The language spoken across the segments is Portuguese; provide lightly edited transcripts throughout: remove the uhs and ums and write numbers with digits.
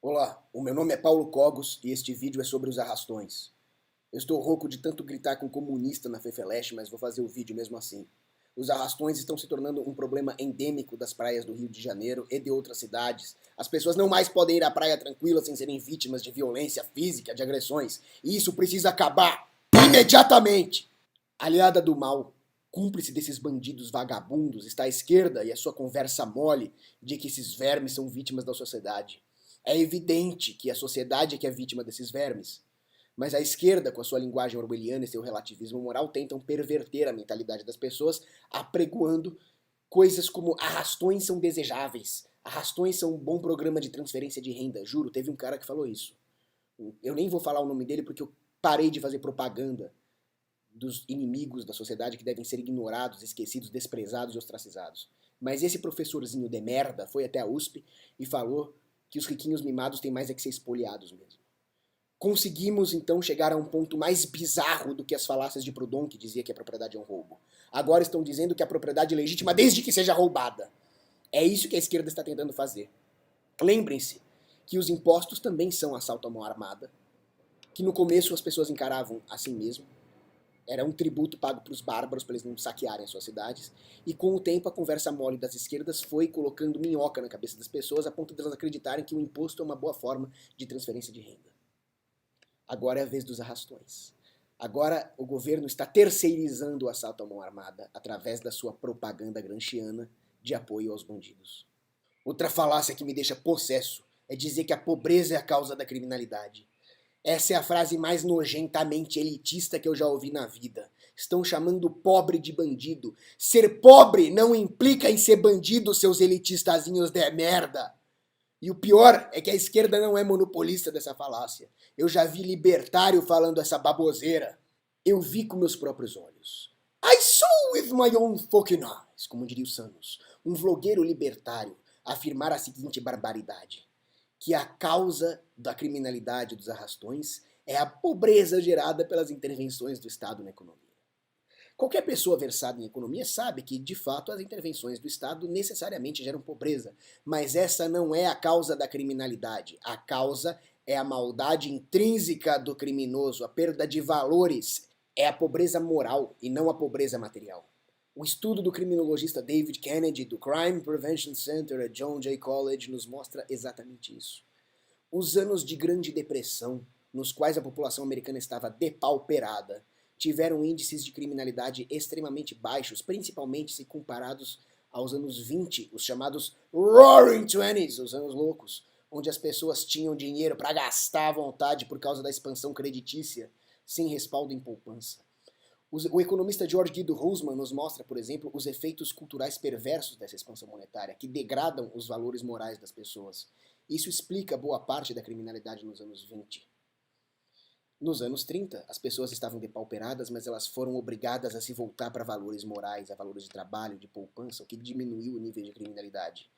Olá, o meu nome é Paulo Cogos e este vídeo é sobre os arrastões. Eu estou rouco de tanto gritar com comunista na Fefeleche, mas vou fazer o vídeo mesmo assim. Os arrastões estão se tornando um problema endêmico das praias do Rio de Janeiro e de outras cidades. As pessoas não mais podem ir à praia tranquilas sem serem vítimas de violência física, de agressões. E isso precisa acabar imediatamente! Aliada do mal, cúmplice desses bandidos vagabundos, está a esquerda e a sua conversa mole de que esses vermes são vítimas da sociedade. É evidente que a sociedade é que é vítima desses vermes. Mas a esquerda, com a sua linguagem orwelliana e seu relativismo moral, tentam perverter a mentalidade das pessoas, apregoando coisas como arrastões são desejáveis, arrastões são um bom programa de transferência de renda. Juro, teve um cara que falou isso. Eu nem vou falar o nome dele porque eu parei de fazer propaganda dos inimigos da sociedade que devem ser ignorados, esquecidos, desprezados e ostracizados. Mas esse professorzinho de merda foi até a USP e falou que os riquinhos mimados têm mais é que ser espoliados mesmo. Conseguimos então chegar a um ponto mais bizarro do que as falácias de Proudhon, que dizia que a propriedade é um roubo. Agora estão dizendo que a propriedade é legítima desde que seja roubada. É isso que a esquerda está tentando fazer. Lembrem-se que os impostos também são assalto à mão armada, que no começo as pessoas encaravam assim mesmo. Era um tributo pago para os bárbaros para eles não saquearem as suas cidades. E com o tempo a conversa mole das esquerdas foi colocando minhoca na cabeça das pessoas a ponto de elas acreditarem que o imposto é uma boa forma de transferência de renda. Agora é a vez dos arrastões. Agora o governo está terceirizando o assalto à mão armada através da sua propaganda gramsciana de apoio aos bandidos. Outra falácia que me deixa possesso é dizer que a pobreza é a causa da criminalidade. Essa é a frase mais nojentamente elitista que eu já ouvi na vida. Estão chamando pobre de bandido. Ser pobre não implica em ser bandido, seus elitistazinhos de merda. E o pior é que a esquerda não é monopolista dessa falácia. Eu já vi libertário falando essa baboseira. Eu vi com meus próprios olhos. I saw with my own fucking eyes, como diria o Samus, um vlogueiro libertário afirmar a seguinte barbaridade: que a causa da criminalidade dos arrastões é a pobreza gerada pelas intervenções do Estado na economia. Qualquer pessoa versada em economia sabe que, de fato, as intervenções do Estado necessariamente geram pobreza, mas essa não é a causa da criminalidade. A causa é a maldade intrínseca do criminoso, a perda de valores. É a pobreza moral e não a pobreza material. O estudo do criminologista David Kennedy, do Crime Prevention Center at John Jay College, nos mostra exatamente isso. Os anos de Grande Depressão, nos quais a população americana estava depauperada, tiveram índices de criminalidade extremamente baixos, principalmente se comparados aos anos 20, os chamados Roaring Twenties, os anos loucos, onde as pessoas tinham dinheiro para gastar à vontade por causa da expansão creditícia, sem respaldo em poupança. O economista George Guido Husserl nos mostra, por exemplo, os efeitos culturais perversos dessa expansão monetária, que degradam os valores morais das pessoas. Isso explica boa parte da criminalidade nos anos 20. Nos anos 30, as pessoas estavam depauperadas, mas elas foram obrigadas a se voltar para valores morais, a valores de trabalho, de poupança, o que diminuiu o nível de criminalidade.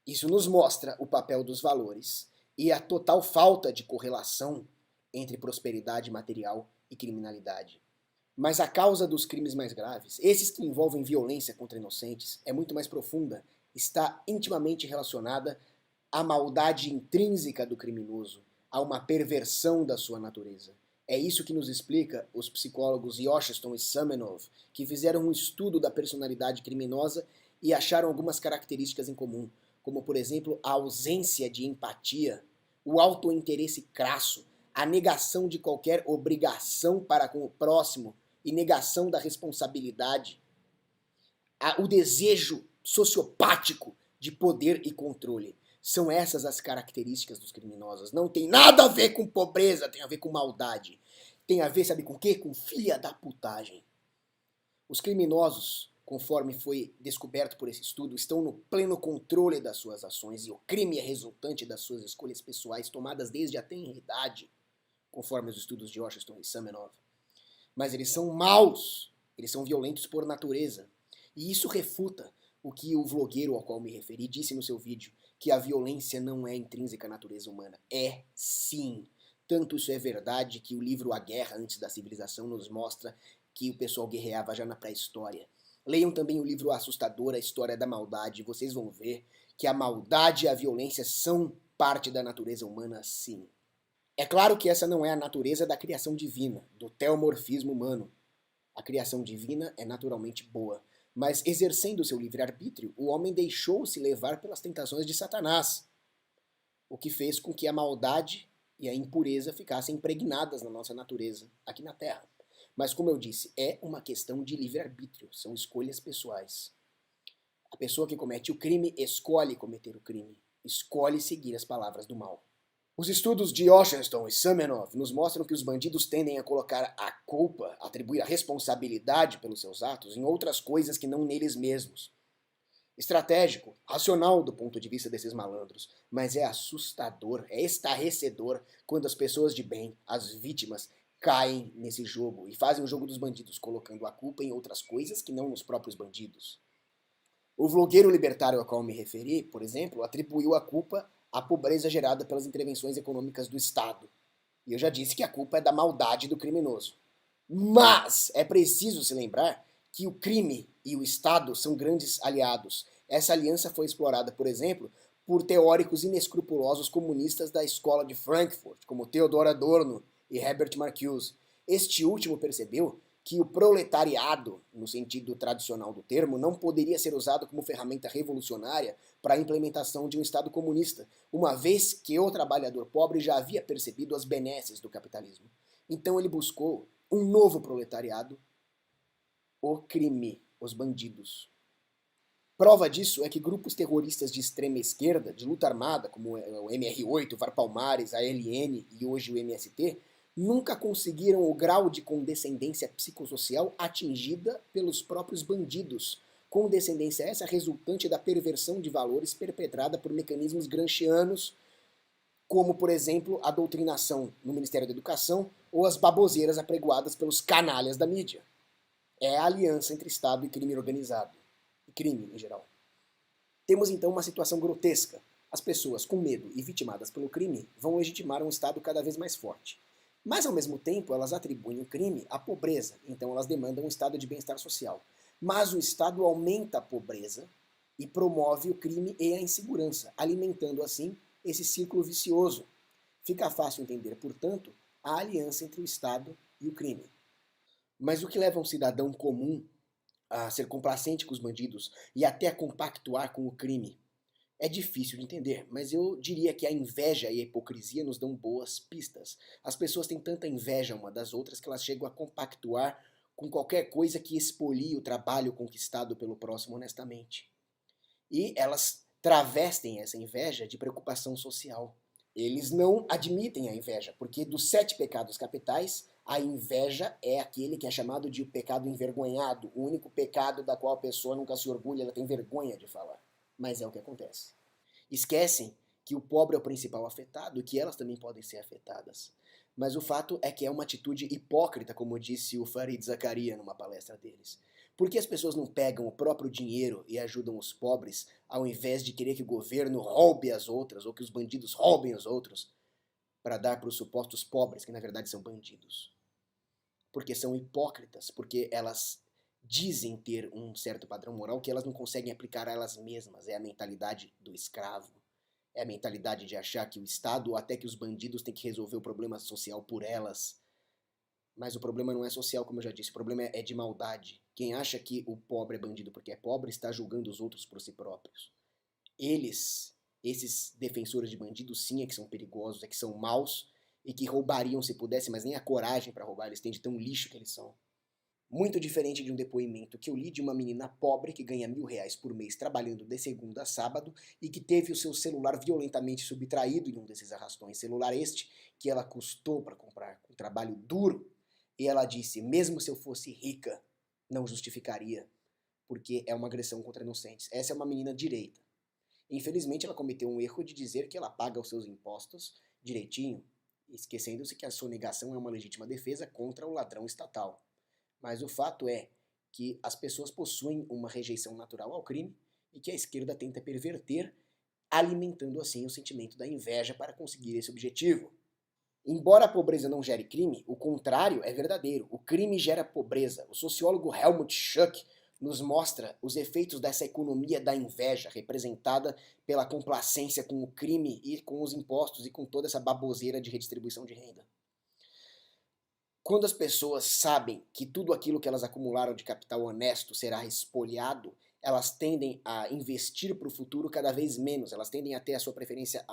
Isso nos mostra o papel dos valores e a total falta de correlação entre prosperidade material e criminalidade. Mas a causa dos crimes mais graves, esses que envolvem violência contra inocentes, é muito mais profunda, está intimamente relacionada à maldade intrínseca do criminoso, a uma perversão da sua natureza. É isso que nos explica os psicólogos Yoshiston e Samenov, que fizeram um estudo da personalidade criminosa e acharam algumas características em comum, como por exemplo a ausência de empatia, o autointeresse crasso, a negação de qualquer obrigação para com o próximo e negação da responsabilidade, o desejo sociopático de poder e controle. São essas as características dos criminosos. Não tem nada a ver com pobreza, tem a ver com maldade. Tem a ver, sabe com o quê? Com filha da putagem. Os criminosos, conforme foi descoberto por esse estudo, estão no pleno controle das suas ações e o crime é resultante das suas escolhas pessoais tomadas desde a tenra-idade, conforme os estudos de Yoshiston e Samenov. Mas eles são maus, eles são violentos por natureza. E isso refuta o que o vlogueiro ao qual me referi disse no seu vídeo, que a violência não é intrínseca à natureza humana. É sim. Tanto isso é verdade que o livro A Guerra Antes da Civilização nos mostra que o pessoal guerreava já na pré-história. Leiam também o livro assustador A História da Maldade e vocês vão ver que a maldade e a violência são parte da natureza humana, sim. É claro que essa não é a natureza da criação divina, do teomorfismo humano. A criação divina é naturalmente boa, mas exercendo seu livre-arbítrio, o homem deixou-se levar pelas tentações de Satanás, o que fez com que a maldade e a impureza ficassem impregnadas na nossa natureza, aqui na Terra. Mas, como eu disse, é uma questão de livre-arbítrio, são escolhas pessoais. A pessoa que comete o crime escolhe cometer o crime, escolhe seguir as palavras do mal. Os estudos de Washington e Samenov nos mostram que os bandidos tendem a colocar a culpa, atribuir a responsabilidade pelos seus atos em outras coisas que não neles mesmos. Estratégico, racional do ponto de vista desses malandros, mas é assustador, é estarrecedor quando as pessoas de bem, as vítimas, caem nesse jogo e fazem o jogo dos bandidos, colocando a culpa em outras coisas que não nos próprios bandidos. O vlogueiro libertário a qual me referi, por exemplo, atribuiu a culpa à pobreza gerada pelas intervenções econômicas do Estado. E eu já disse que a culpa é da maldade do criminoso. Mas é preciso se lembrar que o crime e o Estado são grandes aliados. Essa aliança foi explorada, por exemplo, por teóricos inescrupulosos comunistas da escola de Frankfurt, como Theodor Adorno e Herbert Marcuse. Este último percebeu que o proletariado, no sentido tradicional do termo, não poderia ser usado como ferramenta revolucionária para a implementação de um Estado comunista, uma vez que o trabalhador pobre já havia percebido as benesses do capitalismo. Então ele buscou um novo proletariado, o crime, os bandidos. Prova disso é que grupos terroristas de extrema esquerda, de luta armada, como o MR8, VAR Palmares, a LN e hoje o MST, nunca conseguiram o grau de condescendência psicossocial atingida pelos próprios bandidos. Condescendência essa resultante da perversão de valores perpetrada por mecanismos gramscianos, como, por exemplo, a doutrinação no Ministério da Educação ou as baboseiras apregoadas pelos canalhas da mídia. É a aliança entre Estado e crime organizado. E crime, em geral. Temos então uma situação grotesca. As pessoas com medo e vitimadas pelo crime vão legitimar um Estado cada vez mais forte. Mas, ao mesmo tempo, elas atribuem o crime à pobreza, então elas demandam um estado de bem-estar social. Mas o Estado aumenta a pobreza e promove o crime e a insegurança, alimentando assim esse círculo vicioso. Fica fácil entender, portanto, a aliança entre o Estado e o crime. Mas o que leva um cidadão comum a ser complacente com os bandidos e até a compactuar com o crime? É difícil de entender, mas eu diria que a inveja e a hipocrisia nos dão boas pistas. As pessoas têm tanta inveja uma das outras que elas chegam a compactuar com qualquer coisa que expolie o trabalho conquistado pelo próximo honestamente. E elas travestem essa inveja de preocupação social. Eles não admitem a inveja, porque dos 7 pecados capitais, a inveja é aquele que é chamado de pecado envergonhado, o único pecado da qual a pessoa nunca se orgulha, ela tem vergonha de falar. Mas é o que acontece. Esquecem que o pobre é o principal afetado e que elas também podem ser afetadas. Mas o fato é que é uma atitude hipócrita, como disse o Farid Zakaria numa palestra deles. Por que as pessoas não pegam o próprio dinheiro e ajudam os pobres, ao invés de querer que o governo roube as outras, ou que os bandidos roubem os outros, para dar para os supostos pobres, que na verdade são bandidos? Porque são hipócritas, porque elas dizem ter um certo padrão moral que elas não conseguem aplicar a elas mesmas. É a mentalidade do escravo. É a mentalidade de achar que o Estado ou até que os bandidos têm que resolver o problema social por elas. Mas o problema não é social, como eu já disse, o problema é de maldade. Quem acha que o pobre é bandido porque é pobre está julgando os outros por si próprios. Eles, esses defensores de bandidos, sim, é que são perigosos, é que são maus e que roubariam se pudessem, mas nem a coragem para roubar eles têm, de tão lixo que eles são. Muito diferente de um depoimento que eu li de uma menina pobre que ganha R$1.000 por mês trabalhando de segunda a sábado e que teve o seu celular violentamente subtraído em um desses arrastões. Celular este que ela custou para comprar com trabalho duro. E ela disse, mesmo se eu fosse rica, não justificaria, porque é uma agressão contra inocentes. Essa é uma menina direita. Infelizmente ela cometeu um erro de dizer que ela paga os seus impostos direitinho, esquecendo-se que a sonegação é uma legítima defesa contra o ladrão estatal. Mas o fato é que as pessoas possuem uma rejeição natural ao crime e que a esquerda tenta perverter, alimentando assim o sentimento da inveja para conseguir esse objetivo. Embora a pobreza não gere crime, o contrário é verdadeiro. O crime gera pobreza. O sociólogo Helmut Schuck nos mostra os efeitos dessa economia da inveja, representada pela complacência com o crime e com os impostos e com toda essa baboseira de redistribuição de renda. Quando as pessoas sabem que tudo aquilo que elas acumularam de capital honesto será espoliado, elas tendem a investir para o futuro cada vez menos, elas tendem a ter a sua preferência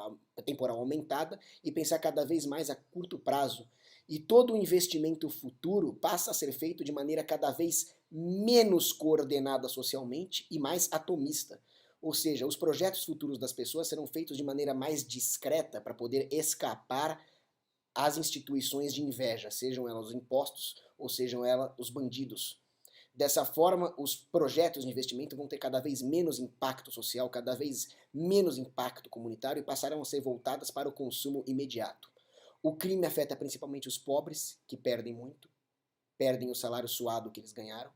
temporal aumentada e pensar cada vez mais a curto prazo. E todo o investimento futuro passa a ser feito de maneira cada vez menos coordenada socialmente e mais atomista. Ou seja, os projetos futuros das pessoas serão feitos de maneira mais discreta para poder escapar às instituições de inveja, sejam elas os impostos ou sejam elas os bandidos. Dessa forma, os projetos de investimento vão ter cada vez menos impacto social, cada vez menos impacto comunitário e passarão a ser voltadas para o consumo imediato. O crime afeta principalmente os pobres, que perdem muito, perdem o salário suado que eles ganharam.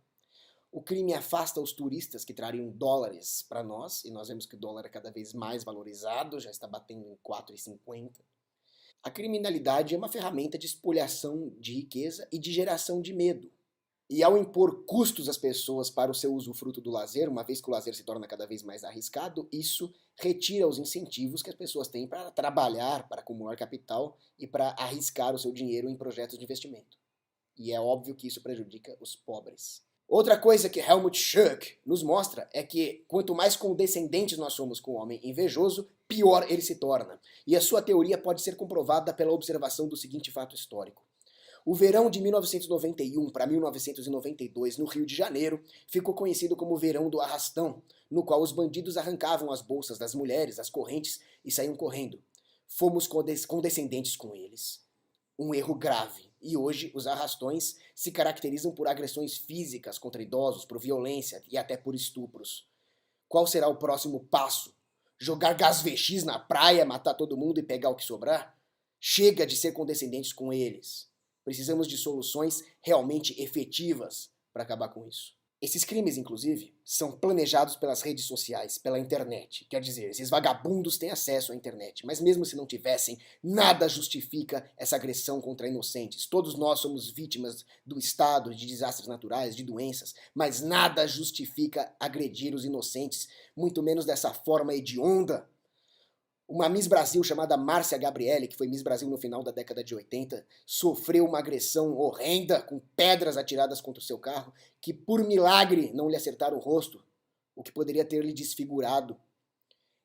O crime afasta os turistas, que trariam dólares para nós, e nós vemos que o dólar é cada vez mais valorizado, já está batendo em 4,50. A criminalidade é uma ferramenta de espoliação de riqueza e de geração de medo. E ao impor custos às pessoas para o seu usufruto do lazer, uma vez que o lazer se torna cada vez mais arriscado, isso retira os incentivos que as pessoas têm para trabalhar, para acumular capital e para arriscar o seu dinheiro em projetos de investimento. E é óbvio que isso prejudica os pobres. Outra coisa que Helmut Schuck nos mostra é que quanto mais condescendentes nós somos com o homem invejoso, pior ele se torna. E a sua teoria pode ser comprovada pela observação do seguinte fato histórico. O verão de 1991 para 1992, no Rio de Janeiro, ficou conhecido como o verão do arrastão, no qual os bandidos arrancavam as bolsas das mulheres, as correntes, e saíam correndo. Fomos condescendentes com eles. Um erro grave. E hoje os arrastões se caracterizam por agressões físicas contra idosos, por violência e até por estupros. Qual será o próximo passo? Jogar gás VX na praia, matar todo mundo e pegar o que sobrar? Chega de ser condescendentes com eles. Precisamos de soluções realmente efetivas para acabar com isso. Esses crimes, inclusive, são planejados pelas redes sociais, pela internet. Quer dizer, esses vagabundos têm acesso à internet, mas mesmo se não tivessem, nada justifica essa agressão contra inocentes. Todos nós somos vítimas do Estado, de desastres naturais, de doenças, mas nada justifica agredir os inocentes, muito menos dessa forma hedionda. Uma Miss Brasil chamada Márcia Gabriele, que foi Miss Brasil no final da década de 80, sofreu uma agressão horrenda, com pedras atiradas contra o seu carro, que por milagre não lhe acertaram o rosto, o que poderia ter lhe desfigurado.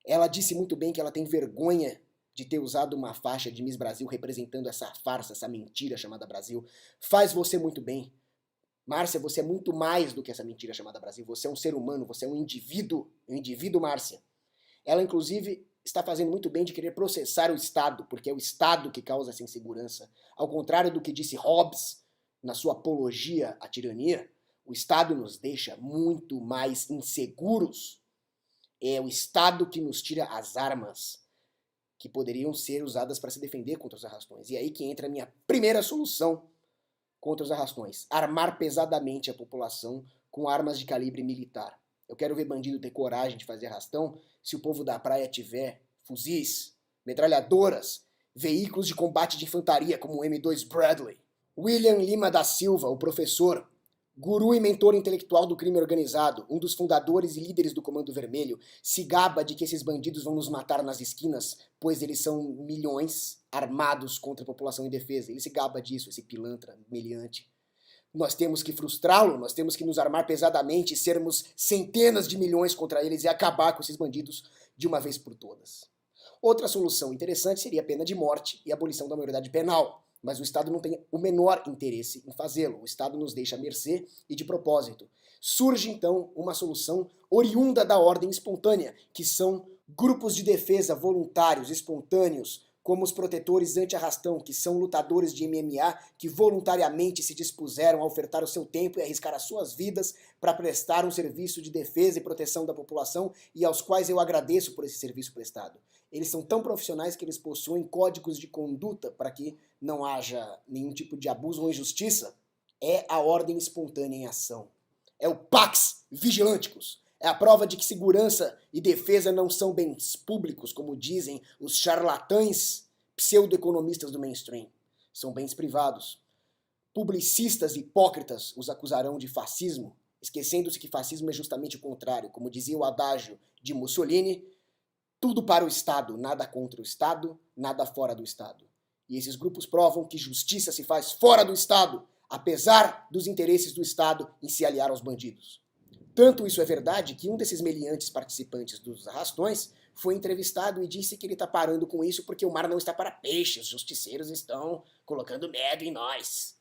Ela disse muito bem que ela tem vergonha de ter usado uma faixa de Miss Brasil representando essa farsa, essa mentira chamada Brasil. Faz você muito bem. Márcia, você é muito mais do que essa mentira chamada Brasil. Você é um ser humano, você é um indivíduo, Márcia. Ela, inclusive, está fazendo muito bem de querer processar o Estado, porque é o Estado que causa essa insegurança. Ao contrário do que disse Hobbes na sua apologia à tirania, o Estado nos deixa muito mais inseguros. É o Estado que nos tira as armas que poderiam ser usadas para se defender contra os arrastões. E aí que entra a minha primeira solução contra os arrastões: armar pesadamente a população com armas de calibre militar. Eu quero ver bandido ter coragem de fazer arrastão se o povo da praia tiver fuzis, metralhadoras, veículos de combate de infantaria como o M2 Bradley. William Lima da Silva, o professor, guru e mentor intelectual do crime organizado, um dos fundadores e líderes do Comando Vermelho, se gaba de que esses bandidos vão nos matar nas esquinas, pois eles são milhões armados contra a população indefesa. Ele se gaba disso, esse pilantra meliante. Nós temos que frustrá-lo, nós temos que nos armar pesadamente, sermos centenas de milhões contra eles e acabar com esses bandidos de uma vez por todas. Outra solução interessante seria a pena de morte e a abolição da maioridade penal, mas o Estado não tem o menor interesse em fazê-lo. O Estado nos deixa à mercê e de propósito. Surge então uma solução oriunda da ordem espontânea, que são grupos de defesa voluntários, espontâneos, como os protetores anti-arrastão, que são lutadores de MMA que voluntariamente se dispuseram a ofertar o seu tempo e arriscar as suas vidas para prestar um serviço de defesa e proteção da população e aos quais eu agradeço por esse serviço prestado. Eles são tão profissionais que eles possuem códigos de conduta para que não haja nenhum tipo de abuso ou injustiça. É a ordem espontânea em ação. É o Pax Vigilanticus. É a prova de que segurança e defesa não são bens públicos, como dizem os charlatães pseudo-economistas do mainstream. São bens privados. Publicistas hipócritas os acusarão de fascismo. esquecendo-se que fascismo é justamente o contrário. Como dizia o adágio de Mussolini, tudo para o Estado, nada contra o Estado, nada fora do Estado. E esses grupos provam que justiça se faz fora do Estado, apesar dos interesses do Estado em se aliar aos bandidos. Tanto isso é verdade que um desses meliantes participantes dos arrastões foi entrevistado e disse que ele está parando com isso porque o mar não está para peixe, os justiceiros estão colocando medo em nós.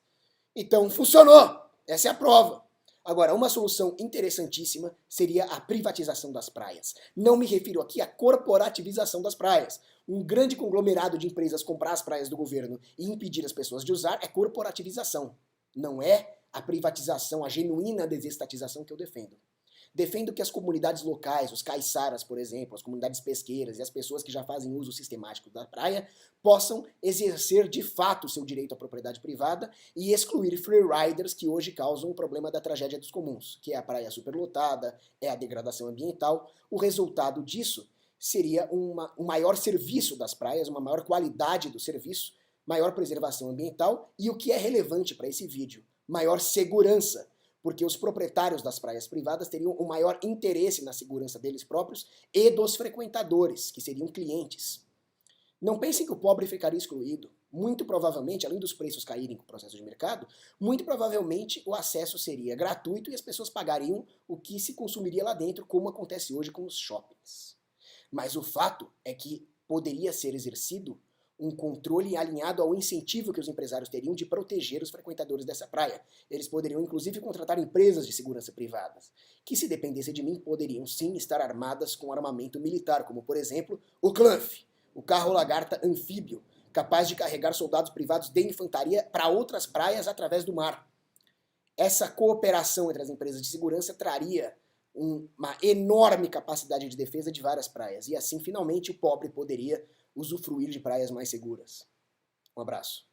Então funcionou, essa é a prova. Agora, uma solução interessantíssima seria a privatização das praias. Não me refiro aqui à corporativização das praias. Um grande conglomerado de empresas comprar as praias do governo e impedir as pessoas de usar é corporativização. Não é a privatização, a genuína desestatização que eu defendo. Defendo que as comunidades locais, os caiçaras, por exemplo, as comunidades pesqueiras e as pessoas que já fazem uso sistemático da praia, possam exercer de fato o seu direito à propriedade privada e excluir freeriders que hoje causam o problema da tragédia dos comuns, que é a praia superlotada, é a degradação ambiental. O resultado disso seria um maior serviço das praias, uma maior qualidade do serviço, maior preservação ambiental e, o que é relevante para esse vídeo, maior segurança, porque os proprietários das praias privadas teriam o maior interesse na segurança deles próprios e dos frequentadores, que seriam clientes. Não pensem que o pobre ficaria excluído. Muito provavelmente, além dos preços caírem com o processo de mercado, muito provavelmente o acesso seria gratuito e as pessoas pagariam o que se consumiria lá dentro, como acontece hoje com os shoppings. Mas o fato é que poderia ser exercido um controle alinhado ao incentivo que os empresários teriam de proteger os frequentadores dessa praia. Eles poderiam, inclusive, contratar empresas de segurança privadas, que, se dependesse de mim, poderiam sim estar armadas com armamento militar, como, por exemplo, o CLANF, o carro lagarta anfíbio, capaz de carregar soldados privados de infantaria para outras praias através do mar. Essa cooperação entre as empresas de segurança traria uma enorme capacidade de defesa de várias praias, e assim, finalmente, o pobre poderia usufruir de praias mais seguras. Um abraço.